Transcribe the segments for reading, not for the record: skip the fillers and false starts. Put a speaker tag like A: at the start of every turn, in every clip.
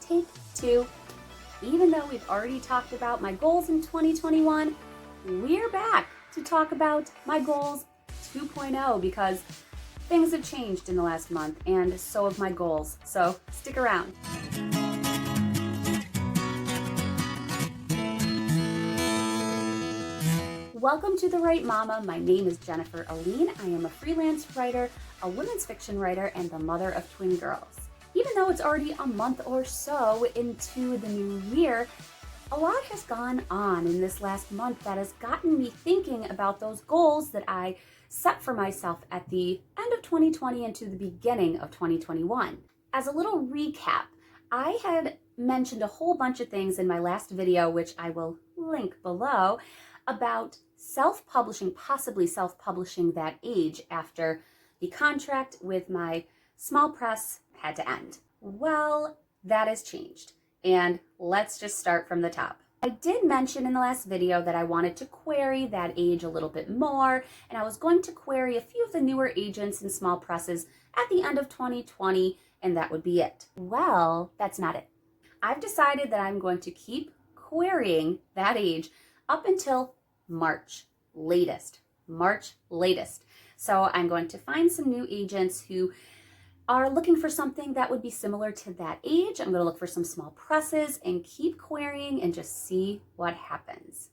A: Take 2. Even though we've already talked about my goals in 2021, we're back to talk about my goals 2.0 because things have changed in the last month and so have my goals. So stick around. Welcome to The Right Mama. My name is Jennifer Aline. I am a freelance writer, a women's fiction writer, and the mother of twin girls. Even though it's already a month or so into the new year, a lot has gone on in this last month that has gotten me thinking about those goals that I set for myself at the end of 2020 and to the beginning of 2021. As a little recap, I had mentioned a whole bunch of things in my last video, which I will link below, about self-publishing, possibly self-publishing that age after the contract with my small press had to end. Well, that has changed, and let's just start from the top. I did mention in the last video that I wanted to query that age a little bit more, and I was going to query a few of the newer agents and small presses at the end of 2020, and that would be it. Well, that's not it. I've decided that I'm going to keep querying that age up until March latest. So I'm going to find some new agents who are looking for something that would be similar to that age. I'm going to look for some small presses and keep querying and just see what happens.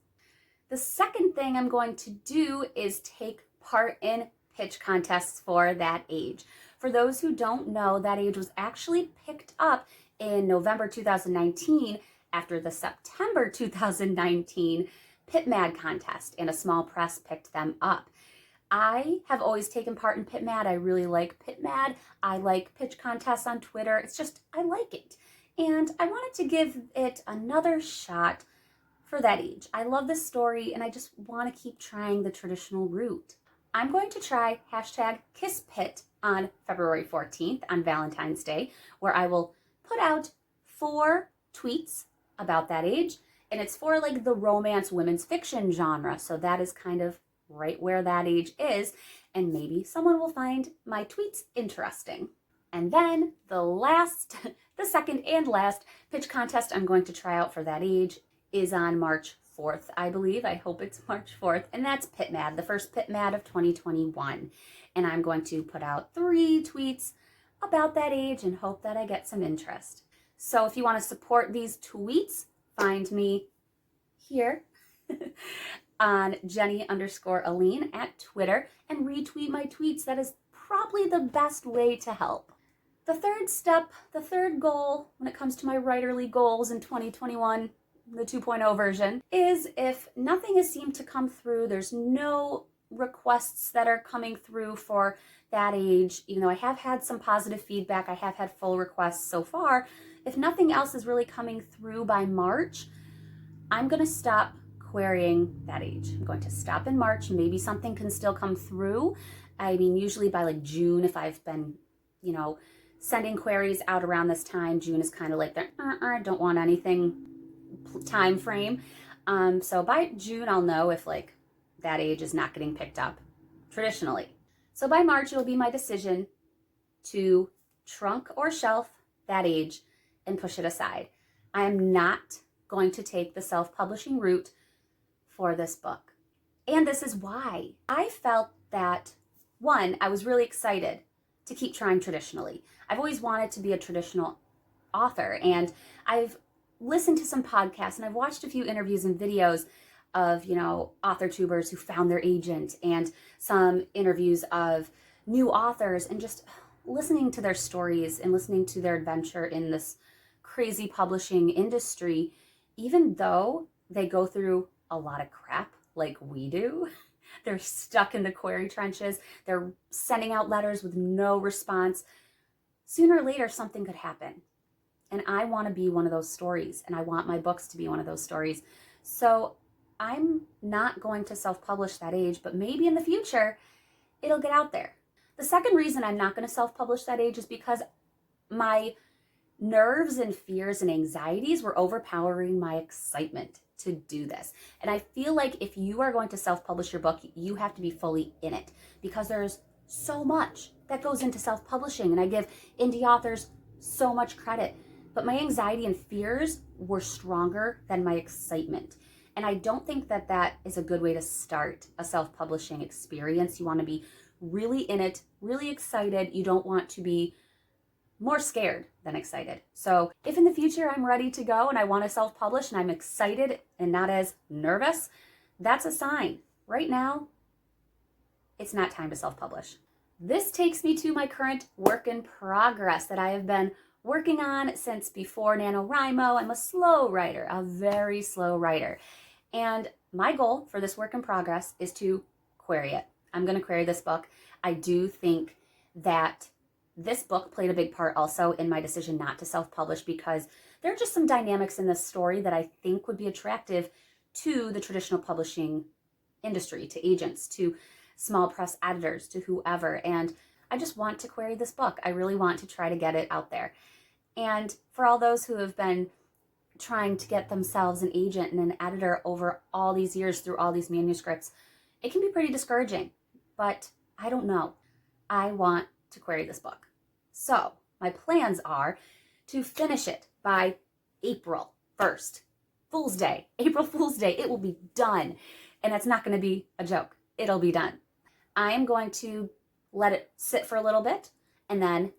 A: The second thing I'm going to do is take part in pitch contests for that age. For those who don't know, that age was actually picked up in November 2019 after the September 2019 Pit Mad contest, and a small press picked them up. I have always taken part in Pit Mad. I really like Pit Mad. I like pitch contests on Twitter. It's just, I like it. And I wanted to give it another shot for that age. I love this story and I just want to keep trying the traditional route. I'm going to try #KissPit on February 14th on Valentine's Day, where I will put out 4 tweets about that age. And it's for like the romance women's fiction genre. So that is kind of right where that age is, and maybe someone will find my tweets interesting. And then the second and last pitch contest I'm going to try out for that age is on March 4th, I believe. I hope it's March 4th, and that's Pit Mad, the first Pit Mad of 2021. And I'm going to put out 3 tweets about that age and hope that I get some interest. So if you want to support these tweets, find me here on Jenny_Aline at Twitter and retweet my tweets. That is probably the best way to help. The third step, the third goal when it comes to my writerly goals in 2021, the 2.0 version, is if nothing has seemed to come through, there's no requests that are coming through for that age, even though I have had some positive feedback, I have had full requests so far. If nothing else is really coming through by March, I'm going to stop querying that age. I'm going to stop in March. Maybe something can still come through. I mean, usually by like June, if I've been, sending queries out around this time, June is kind of like the don't want anything time frame. So by June, I'll know if like that age is not getting picked up traditionally. So by March, it'll be my decision to trunk or shelf that age and push it aside. I am not going to take the self-publishing route for this book. And this is why. I felt that, one, I was really excited to keep trying traditionally. I've always wanted to be a traditional author, and I've listened to some podcasts and I've watched a few interviews and videos of, author tubers who found their agent, and some interviews of new authors, and just listening to their stories and listening to their adventure in this crazy publishing industry. Even though they go through a lot of crap like we do, they're stuck in the query trenches, they're sending out letters with no response, sooner or later something could happen. And I want to be one of those stories, and I want my books to be one of those stories. So I'm not going to self-publish that age, but maybe in the future it'll get out there. The second reason I'm not going to self-publish that age is because my nerves and fears and anxieties were overpowering my excitement to do this. And I feel like if you are going to self-publish your book, you have to be fully in it, because there's so much that goes into self-publishing. And I give indie authors so much credit. but my anxiety and fears were stronger than my excitement. And I don't think that that is a good way to start a self-publishing experience. You want to be really in it, really excited. You don't want to be more scared than excited. So if in the future I'm ready to go and I want to self-publish and I'm excited and not as nervous, that's a sign. Right now, it's not time to self-publish. This takes me to my current work in progress that I have been working on since before NaNoWriMo. I'm a slow writer, a very slow writer. And my goal for this work in progress is to query it. I'm going to query this book. I do think that this book played a big part also in my decision not to self-publish, because there are just some dynamics in this story that I think would be attractive to the traditional publishing industry, to agents, to small press editors, to whoever. And I just want to query this book. I really want to try to get it out there. And for all those who have been trying to get themselves an agent and an editor over all these years through all these manuscripts, it can be pretty discouraging, but I don't know. I want to query this book. So my plans are to finish it by April 1st, Fool's Day, April Fool's Day. It will be done. And that's not going to be a joke. It'll be done. I am going to let it sit for a little bit. And then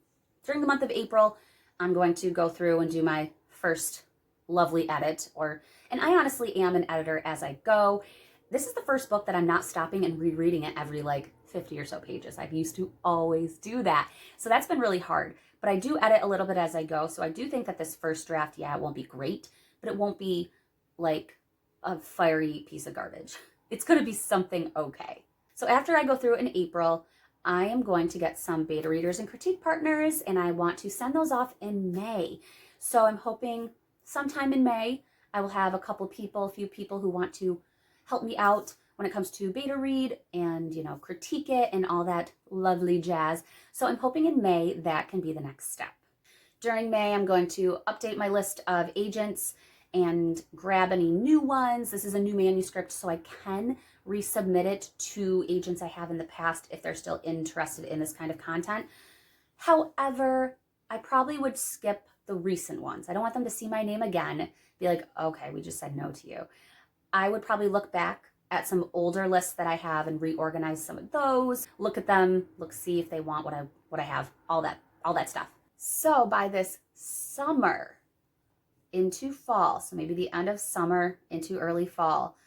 A: during the month of April, I'm going to go through and do my first lovely edit. And I honestly am an editor as I go. This is the first book that I'm not stopping and rereading it every 50 or so pages. I used to always do that. So that's been really hard. But I do edit a little bit as I go. So I do think that this first draft, it won't be great, but it won't be like a fiery piece of garbage. It's going to be something okay. So after I go through in April, I am going to get some beta readers and critique partners, and I want to send those off in May. So I'm hoping sometime in May, I will have a few people who want to help me out when it comes to beta read and, critique it and all that lovely jazz. So I'm hoping in May that can be the next step. During May, I'm going to update my list of agents and grab any new ones. This is a new manuscript, so I can resubmit it to agents I have in the past if they're still interested in this kind of content. However, I probably would skip the recent ones. I don't want them to see my name again, be like, okay, we just said no to you. I would probably look back at some older lists that I have and reorganize some of those, look at them, see if they want what I have, all that stuff. So by this summer into fall, so maybe the end of summer into early fall,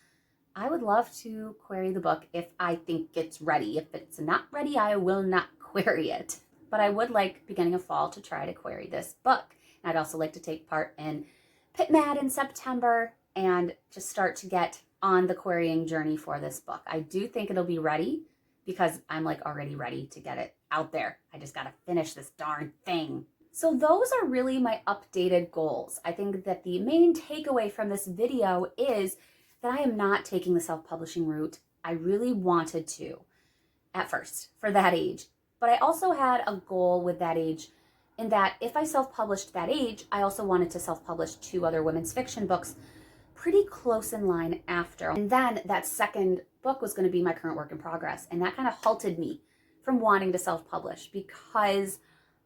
A: I would love to query the book if I think it's ready. If it's not ready, I will not query it. But I would like beginning of fall to try to query this book. And I'd also like to take part in PitMad in September and just start to get on the querying journey for this book. I do think it'll be ready because I'm already ready to get it out there. I just got to finish this darn thing. So those are really my updated goals. I think that the main takeaway from this video is that I am not taking the self-publishing route. I really wanted to at first for that age, but I also had a goal with that age in that if I self-published that age, I also wanted to self-publish 2 other women's fiction books pretty close in line after. And then that second book was going to be my current work in progress. And that kind of halted me from wanting to self-publish because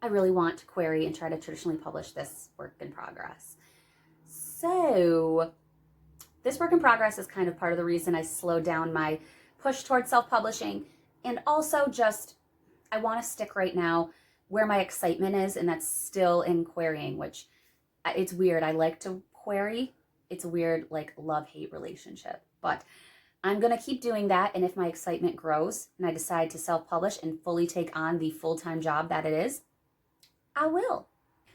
A: I really want to query and try to traditionally publish this work in progress. So this work in progress is kind of part of the reason I slowed down my push towards self-publishing. And also just, I want to stick right now where my excitement is, and that's still in querying, which it's weird. I like to query. It's a weird love-hate relationship, but I'm going to keep doing that. And if my excitement grows and I decide to self-publish and fully take on the full-time job that it is, I will.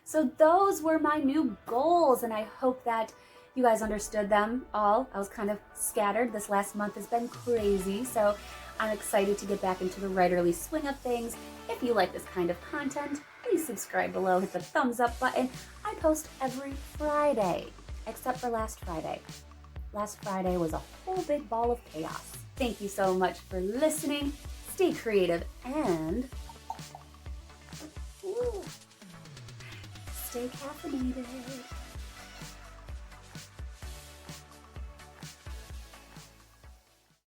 A: So those were my new goals, and I hope that you guys understood them all. I was kind of scattered. This last month has been crazy, so I'm excited to get back into the writerly swing of things. If you like this kind of content, please subscribe below, hit the thumbs up button. I post every Friday, except for last Friday. Last Friday was a whole big ball of chaos. Thank you so much for listening. Stay creative and stay caffeinated.